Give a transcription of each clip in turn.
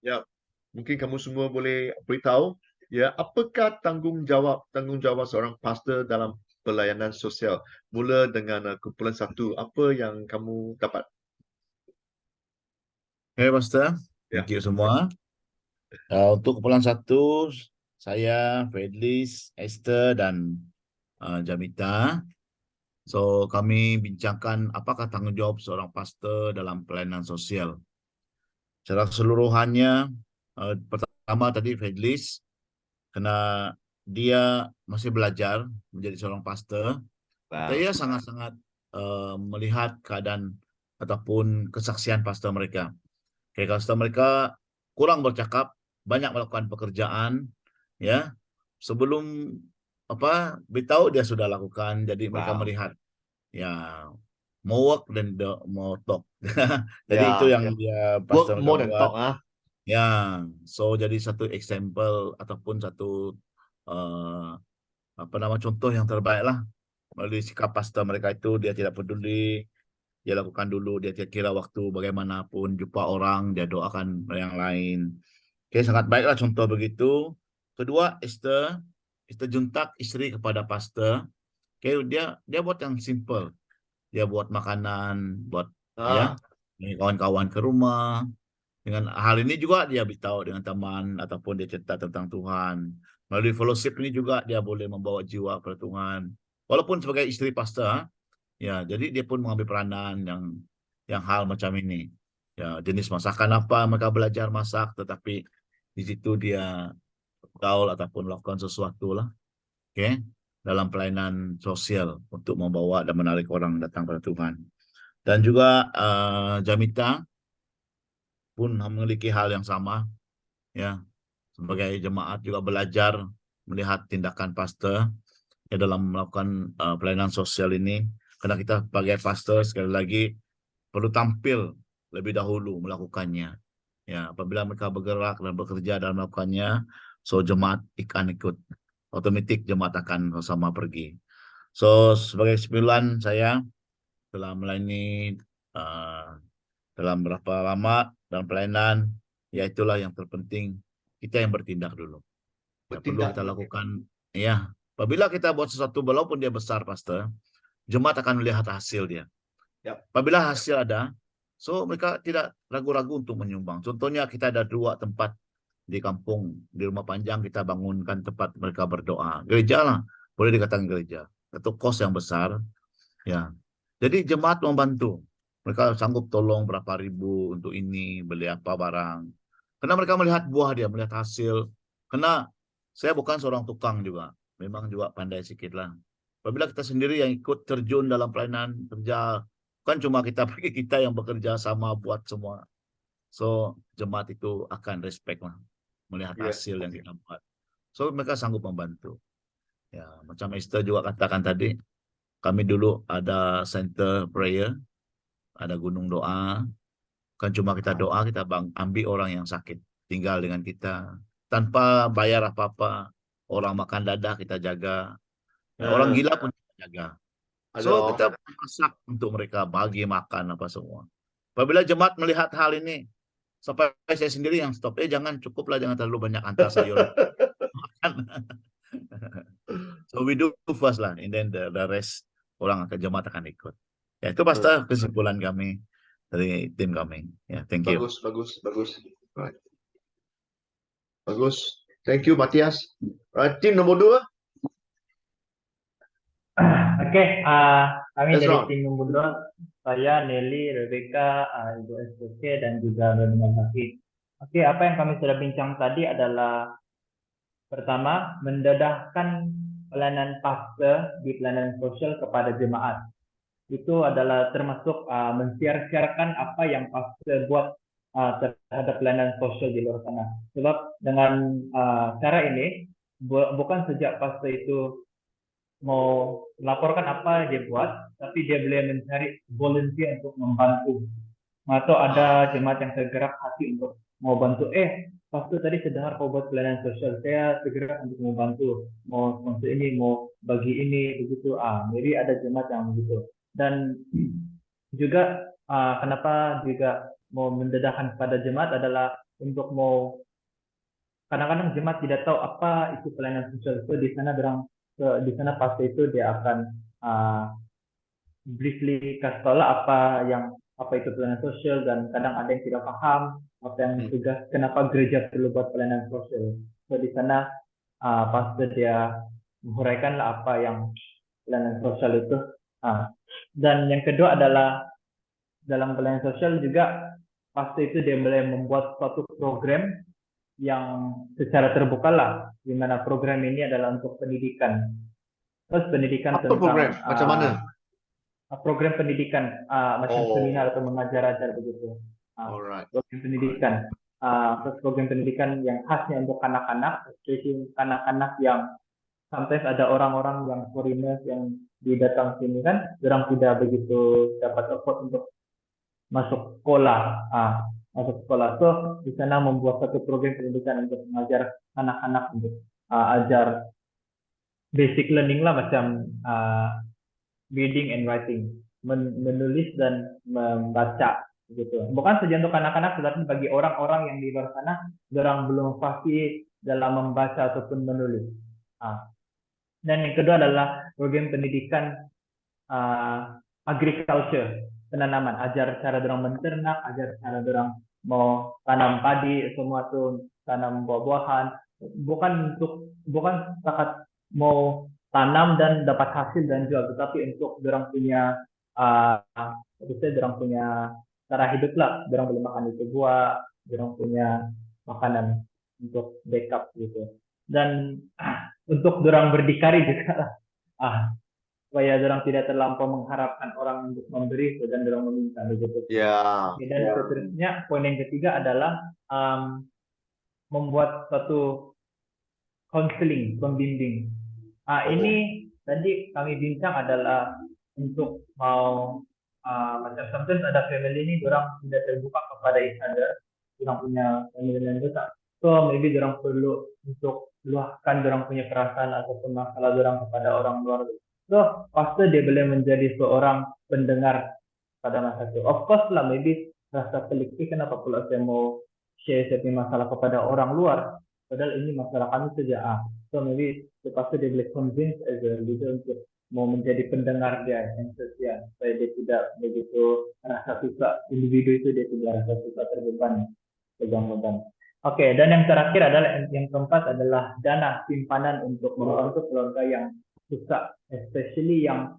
Ya, mungkin kamu semua boleh beritahu, ya, apakah tanggungjawab seorang pastor dalam pelayanan sosial? Mula dengan kumpulan satu, apa yang kamu dapat? Oke, Pastor. Ya, Thank you semua. Untuk kumpulan satu, saya, Fedlis, Esther, dan Jamita. So, kami bincangkan apakah tanggung jawab seorang pastor dalam pelayanan sosial. Secara keseluruhannya, pertama tadi Fedlis, karena dia masih belajar menjadi seorang pastor, wow. saya sangat-sangat melihat keadaan ataupun kesaksian pastor mereka. Kayak pastor mereka kurang bercakap, banyak melakukan pekerjaan, ya. Sebelum beritahu dia sudah lakukan, jadi mereka Wow. melihat, ya, mau work dan mau talk. Jadi itu Ya, yang dia work pastor mereka more than buat. talk, ah. Ya, so jadi satu example ataupun satu eh, contoh yang terbaik lah melalui sikap pastor mereka itu. Dia tidak peduli, dia lakukan dulu, dia tidak kira waktu bagaimanapun, jumpa orang dia doakan yang lain. Oke, sangat baiklah contoh begitu. Kedua, Esther Juntak, istri kepada pastor. Oke, dia buat yang simple. Dia buat makanan, buat, ya, Ah, kawan-kawan ke rumah. Dengan hal ini juga dia beritahu dengan teman ataupun dia cerita tentang Tuhan. Melalui fellowship ini juga dia boleh membawa jiwa kepada Tuhan. Walaupun sebagai istri pastor, ya, jadi dia pun mengambil peranan yang hal macam ini. Ya, jenis masakan apa mereka belajar masak, tetapi di situ dia gaul ataupun melakukan sesuatu lah, oke, dalam pelayanan sosial untuk membawa dan menarik orang datang pada Tuhan. Dan juga Jamita pun memiliki hal yang sama, ya, sebagai jemaat juga belajar melihat tindakan pastor ya dalam melakukan pelayanan sosial ini. Karena kita sebagai pastor sekali lagi perlu tampil lebih dahulu melakukannya. Ya, apabila mereka bergerak dan bekerja dalam melakukannya, so jemaat akan ikut, otomatis jemaat akan sama pergi. So sebagai sembilan saya telah melayani uh, dalam berapa lama dalam pelayanan, ya itulah yang terpenting, kita yang bertindak dulu. Ya, perlu bertindak kita dulu. lakukan. Ya, apabila kita buat sesuatu walaupun dia besar, pastor, jemaat akan melihat hasil dia. Ya, Apabila hasil ada, so mereka tidak ragu-ragu untuk menyumbang. Contohnya kita ada 2 tempat di kampung, di Rumah Panjang kita bangunkan tempat mereka berdoa. Gereja lah, boleh dikatakan gereja. Itu kos yang besar, ya. Jadi jemaat membantu. Mereka sanggup tolong berapa ribu untuk ini, beli apa barang. Karena mereka melihat buah dia, melihat hasil. Karena saya bukan seorang tukang juga. Memang juga pandai sedikit lah. Apabila kita sendiri yang ikut terjun dalam pelayanan kerja, kan cuma kita pergi, kita yang bekerja sama buat semua. So, jemaat itu akan respect lah, melihat ya. hasil yang kita buat. So, mereka sanggup membantu. Ya, macam Esther juga katakan tadi, kami dulu ada center prayer, ada gunung doa. Kan cuma kita doa, kita ambil orang yang sakit, tinggal dengan kita. Tanpa bayar apa-apa. Orang makan dadah kita jaga. Ya, orang Ah, gila pun kita jaga. So, ada. kita masak untuk mereka, bagi makan apa semua. Apabila jemaat melihat hal ini, sampai saya sendiri yang stop, jangan, cukuplah, jangan terlalu banyak hantar sayur makan. So we do first lah, and then the rest orang akan jemaat akan ikut. Ya, itu pasti kesimpulan kami dari tim kami. Ya, thank you. Bagus, bagus, bagus. Right. Bagus. Thank you, Matias. Right, tim nomor 2, Oke, kami dari Ezra. tim nomor 2, saya, Nelly, Rebecca, Ibu SPC, dan juga Nurul Hafid. Oke, apa yang kami sudah bincang tadi adalah pertama, mendedahkan pelayanan pastor di pelayanan sosial kepada jemaat. Itu adalah termasuk men-share-sharekan apa yang pastor buat terhadap pelayanan sosial di luar sana. Sebab dengan cara ini, bukan sejak pastor itu mau melaporkan apa dia buat, tapi dia boleh mencari volunteer untuk membantu. Atau ada jemaat yang tergerak hati untuk mau bantu. Pastor tadi sedengar kau buat pelayanan sosial, saya segera untuk membantu. Mau sponsor ini, mau bagi ini, begitu. Jadi ada jemaat yang begitu. Dan juga kenapa juga mau mendedahkan kepada jemaat adalah untuk mau, kadang-kadang jemaat tidak tahu apa itu pelayanan sosial. So di sana di sana pasti itu dia akan briefly kasih tahu lah apa itu pelayanan sosial, dan kadang ada yang tidak paham apa yang tugas, kenapa gereja perlu buat pelayanan sosial. So di sana pasti dia menguraikan lah apa yang pelayanan sosial itu. Dan yang kedua adalah dalam pelayanan sosial juga pasti itu dia boleh membuat suatu program yang secara terbuka lah, di mana program ini adalah untuk pendidikan. Terus pendidikan Apa program? Macam mana? Program pendidikan macam seminar atau mengajar-ajar begitu. Alright. Program pendidikan. Terus program pendidikan yang khasnya untuk anak-anak, especially anak-anak yang sometimes ada orang-orang yang foreigners yang didatang sini kan, orang tidak begitu dapat afford untuk masuk sekolah. So di sana membuat satu program pendidikan untuk mengajar anak-anak untuk ajar basic learning lah, macam reading and writing, menulis dan membaca gitu. Bukan saja untuk anak-anak, tetapi bagi orang-orang yang di luar sana, orang belum fasih dalam membaca ataupun menulis. Dan yang kedua adalah program pendidikan agriculture, penanaman, ajar cara orang menternak, ajar cara orang mau tanam padi, semua tuh tanam buah-buahan, bukan sakat mau tanam dan dapat hasil dan jual, tetapi untuk orang punya orang punya cara hidup lah, orang boleh makan itu buah, orang punya makanan untuk backup gitu. Dan untuk orang berdikari juga lah, supaya orang tidak terlampau mengharapkan orang untuk memberi dan orang meminta begitu. Dan seterusnya poin yang ketiga adalah membuat suatu counseling, pembimbing. Ini tadi kami bincang adalah untuk mau macam sometimes ada family ini orang tidak terbuka kepada each other, orang punya family yang besar. So maybe orang perlu untuk luahkan orang punya perasaan ataupun masalah orang kepada orang luar. So pasti dia boleh menjadi seorang pendengar pada masa itu. Of course lah, maybe rasa pelik, kenapa pula saya mau share saya punya masalah kepada orang luar, padahal ini masalah kami saja. So maybe pasti dia boleh convince as a leader untuk mau menjadi pendengar dia yang setia, supaya dia tidak begitu rasa susah, individu itu dia tidak rasa susah terbeban, pegang beban. Oke, dan yang terakhir adalah yang keempat adalah dana simpanan untuk membantu keluarga yang susah, especially yang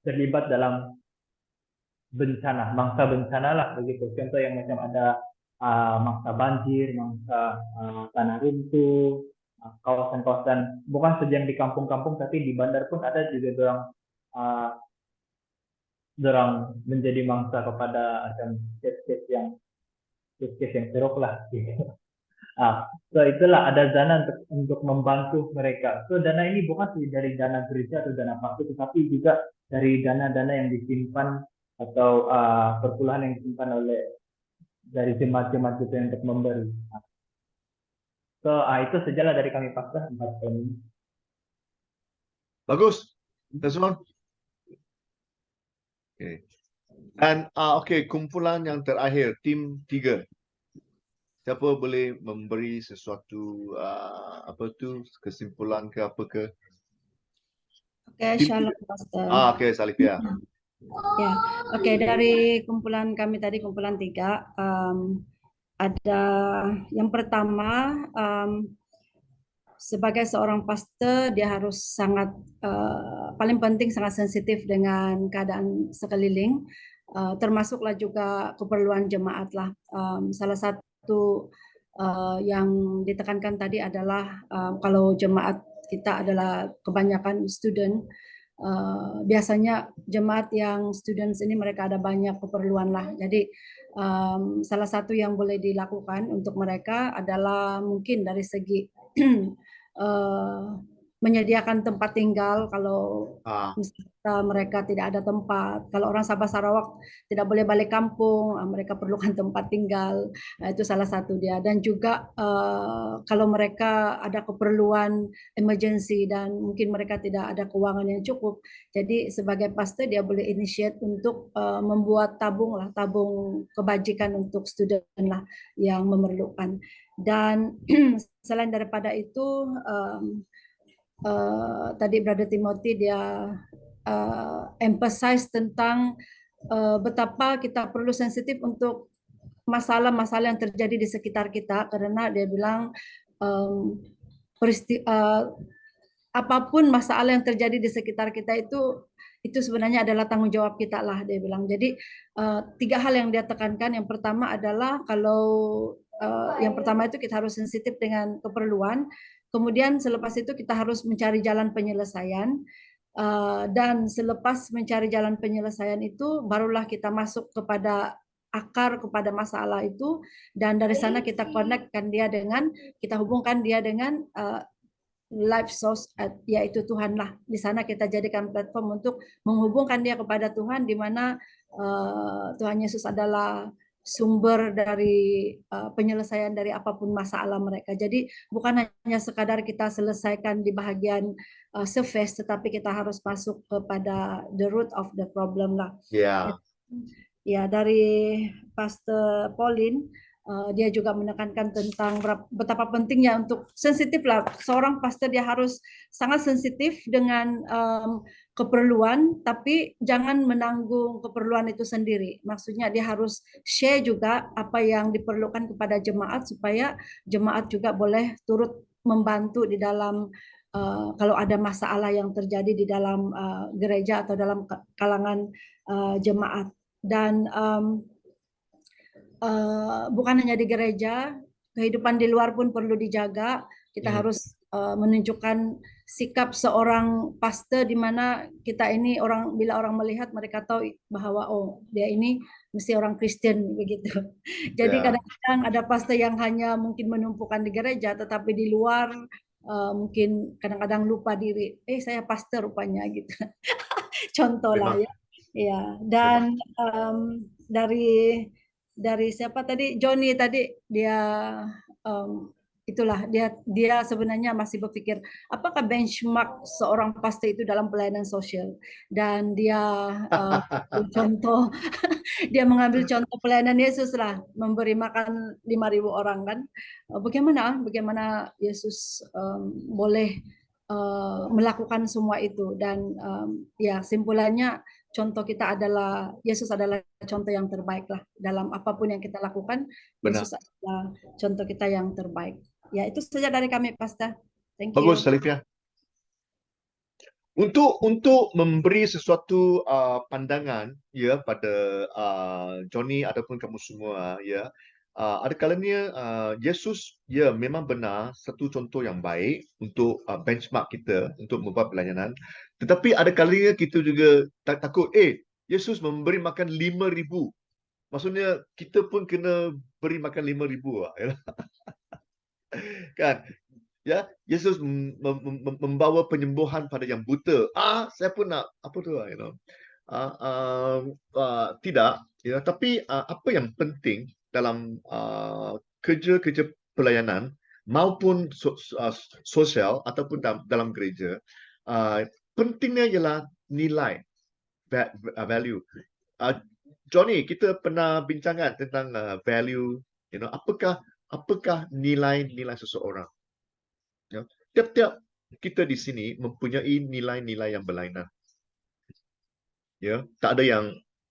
terlibat dalam bencana, mangsa bencana lah begitu. Contoh yang macam ada mangsa banjir, mangsa tanah runtuh, kawasan-kawasan bukan saja yang di kampung-kampung, tapi di bandar pun ada juga dorang menjadi mangsa kepada macam case-case yang teruk lah gitu. So itulah ada dana untuk membantu mereka. So dana ini bukan dari dana gereja atau dana pastor, tetapi juga dari dana-dana yang disimpan atau perpuluhan yang disimpan dari jemaat-jemaat itu untuk memberi. So itu sajalah dari kami pastor 4 poin ini. Bagus. That's one. Okay. Dan kumpulan yang terakhir, tim 3. Siapa boleh memberi sesuatu kesimpulan ke apa ke? Shalom Pastor. Salifia. Ya, dari kumpulan kami tadi, kumpulan 3, ada yang pertama, sebagai seorang pastor dia harus sangat paling penting sangat sensitif dengan keadaan sekeliling, termasuklah juga keperluan jemaat lah. Salah satu yang ditekankan tadi adalah kalau jemaat kita adalah kebanyakan student, biasanya jemaat yang students ini mereka ada banyak keperluan lah. Jadi salah satu yang boleh dilakukan untuk mereka adalah mungkin dari segi menyediakan tempat tinggal. Kalau mereka tidak ada tempat. Kalau orang Sabah Sarawak tidak boleh balik kampung, mereka perlukan tempat tinggal. Itu salah satu dia. Dan juga kalau mereka ada keperluan emergency dan mungkin mereka tidak ada keuangan yang cukup, jadi sebagai pastor dia boleh initiate untuk membuat tabung kebajikan untuk student lah yang memerlukan. Dan selain daripada itu, tadi Brother Timothy dia emphasize tentang betapa kita perlu sensitif untuk masalah-masalah yang terjadi di sekitar kita, karena dia bilang apapun masalah yang terjadi di sekitar kita itu sebenarnya adalah tanggung jawab kita lah, dia bilang. Jadi 3 hal yang dia tekankan. Yang pertama adalah yang pertama itu kita harus sensitif dengan keperluan. Kemudian selepas itu kita harus mencari jalan penyelesaian. Dan selepas mencari jalan penyelesaian itu barulah kita masuk kepada akar kepada masalah itu, dan dari sana kita kita hubungkan dia dengan life source, yaitu Tuhan lah. Di sana kita jadikan platform untuk menghubungkan dia kepada Tuhan, di mana Tuhan Yesus adalah sumber dari penyelesaian dari apapun masalah mereka. Jadi bukan hanya sekadar kita selesaikan di bahagian surface, tetapi kita harus masuk kepada the root of the problem lah. Ya. Ya, dari Pastor Pauline, dia juga menekankan tentang betapa pentingnya untuk sensitif lah. Seorang pastor dia harus sangat sensitif dengan keperluan, tapi jangan menanggung keperluan itu sendiri. Maksudnya dia harus share juga apa yang diperlukan kepada jemaat, supaya jemaat juga boleh turut membantu di dalam kalau ada masalah yang terjadi di dalam gereja atau dalam kalangan jemaat. Dan bukan hanya di gereja, kehidupan di luar pun perlu dijaga. Kita harus menunjukkan sikap seorang pastor, di mana kita ini bila orang melihat, mereka tahu bahwa dia ini mesti orang Kristen begitu. Jadi kadang-kadang ada pastor yang hanya mungkin menumpukan di gereja, tetapi di luar mungkin kadang-kadang lupa diri. Saya pastor rupanya gitu. Contoh lah ya. Ya, dan dari siapa tadi, Johnny tadi, dia itulah dia sebenarnya masih berpikir apakah benchmark seorang pastor itu dalam pelayanan sosial, dan dia contoh dia mengambil contoh pelayanan Yesus lah, memberi makan 5.000 orang kan. Bagaimana Yesus boleh melakukan semua itu. Dan ya simpulannya, contoh kita adalah Yesus adalah contoh yang terbaik lah dalam apapun yang kita lakukan. Benar. Yesus adalah contoh kita yang terbaik. Ya, itu saja dari kami, Pastor. Thank you. Bagus, Salifia. Untuk memberi sesuatu pandangan ya pada Johnny ataupun kamu semua ya, ada kalanya Yesus ya memang benar satu contoh yang baik untuk benchmark kita untuk membuat pelayanan. Tetapi ada kalanya kita juga takut Yesus memberi makan 5.000. Maksudnya kita pun kena beri makan 5.000 ya. Kan? Ya, Yesus membawa penyembuhan pada yang buta. Saya pun nak apa tu, tidak, ya. Tapi apa yang penting dalam kerja-kerja pelayanan maupun sosial ataupun dalam gereja, pentingnya ialah nilai, value. Johnny, kita pernah bincangkan tentang value, apakah nilai-nilai seseorang. Ya, tiap-tiap kita di sini mempunyai nilai-nilai yang berlainan. Ya, tak ada yang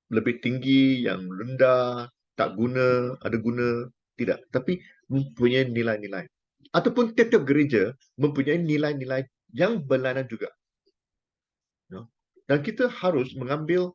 lebih tinggi, yang rendah, tak guna, ada guna, tidak. Tapi mempunyai nilai-nilai. Ataupun tiap-tiap gereja mempunyai nilai-nilai yang berlainan juga. Ya. Dan kita harus mengambil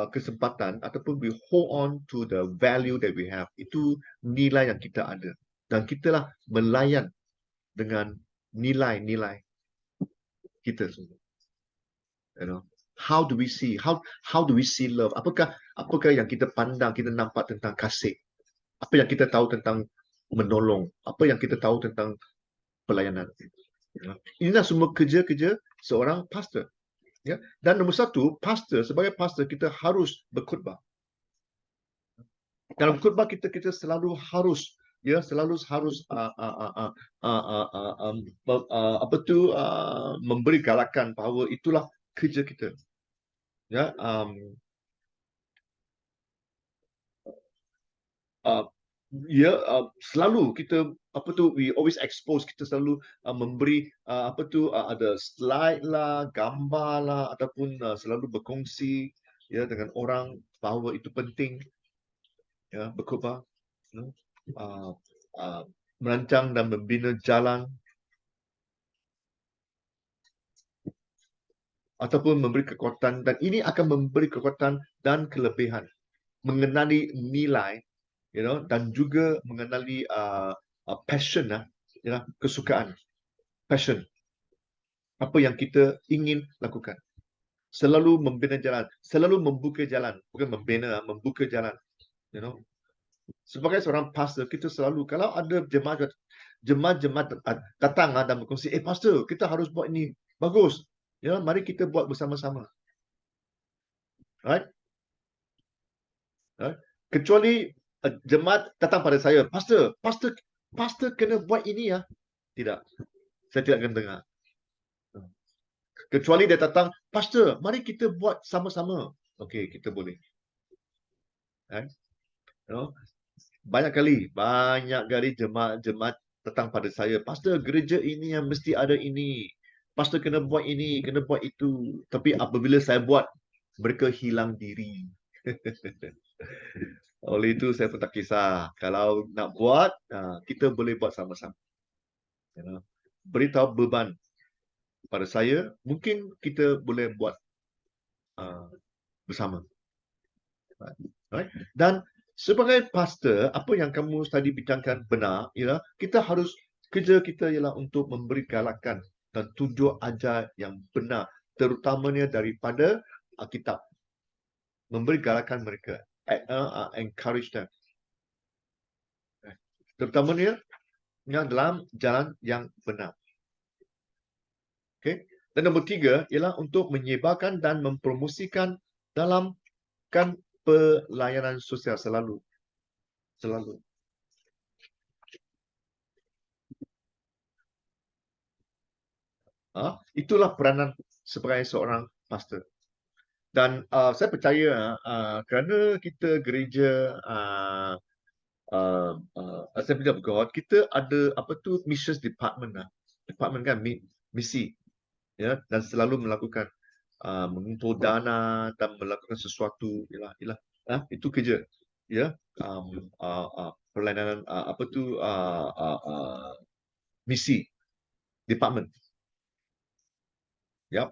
kesempatan ataupun we hold on to the value that we have. Itu nilai yang kita ada. Dan kitalah melayan dengan nilai-nilai kita semua. How do we see love? Apakah yang kita pandang, kita nampak tentang kasih? Apa yang kita tahu tentang menolong? Apa yang kita tahu tentang pelayanan? Inilah semua kerja-kerja seorang pastor. Ya, dan nombor satu, sebagai pastor kita harus berkhutbah. Dalam khutbah kita selalu harus memberi galakan bahawa itulah kerja kita. Ya, selalu kita we always expose, kita selalu memberi ada slide lah, gambar lah, ataupun selalu berkongsi ya dengan orang bahawa itu penting ya berkhutbah, merancang dan membina jalan ataupun memberi kekuatan, dan ini akan memberi kekuatan dan kelebihan, mengenali nilai, dan juga mengenali passion, kesukaan, passion, apa yang kita ingin lakukan. Selalu membina jalan, selalu membuka jalan, bukan membina, membuka jalan. Sebagai seorang pastor, kita selalu, kalau ada jemaat datang dan berkongsi, pastor, kita harus buat ini, bagus. Mari kita buat bersama-sama. Right? Kecuali jemaat datang pada saya, pastor kena buat ini ya. Tidak, saya tidak akan dengar. Kecuali dia datang, pastor, mari kita buat sama-sama. Okey, kita boleh. Right? Banyak kali jemaat datang pada saya, pastor, gereja ini yang mesti ada ini. Pastor kena buat ini, kena buat itu. Tapi apabila saya buat, mereka hilang diri. Oleh itu saya pun tak kisah. Kalau nak buat, kita boleh buat sama-sama. Beritahu beban pada saya, mungkin kita boleh buat bersama. Right? Dan sebagai pastor, apa yang kamu tadi bincangkan benar, ialah kerja kita ialah untuk memberi galakan dan tunjuk ajar yang benar, terutamanya daripada Alkitab. Memberi galakan mereka, encourage them. Terutamanya dalam jalan yang benar. Okay? Dan nombor 3 ialah untuk menyebarkan dan mempromosikan dalam pelayanan sosial selalu. Itulah peranan sebagai seorang pastor. Dan saya percaya kerana kita gereja Assembly of God, kita ada missions department kan, misi, ya, dan selalu melakukan mengumpul dana dan melakukan sesuatu, itu kerja, ya, pelayanan misi department. Yap.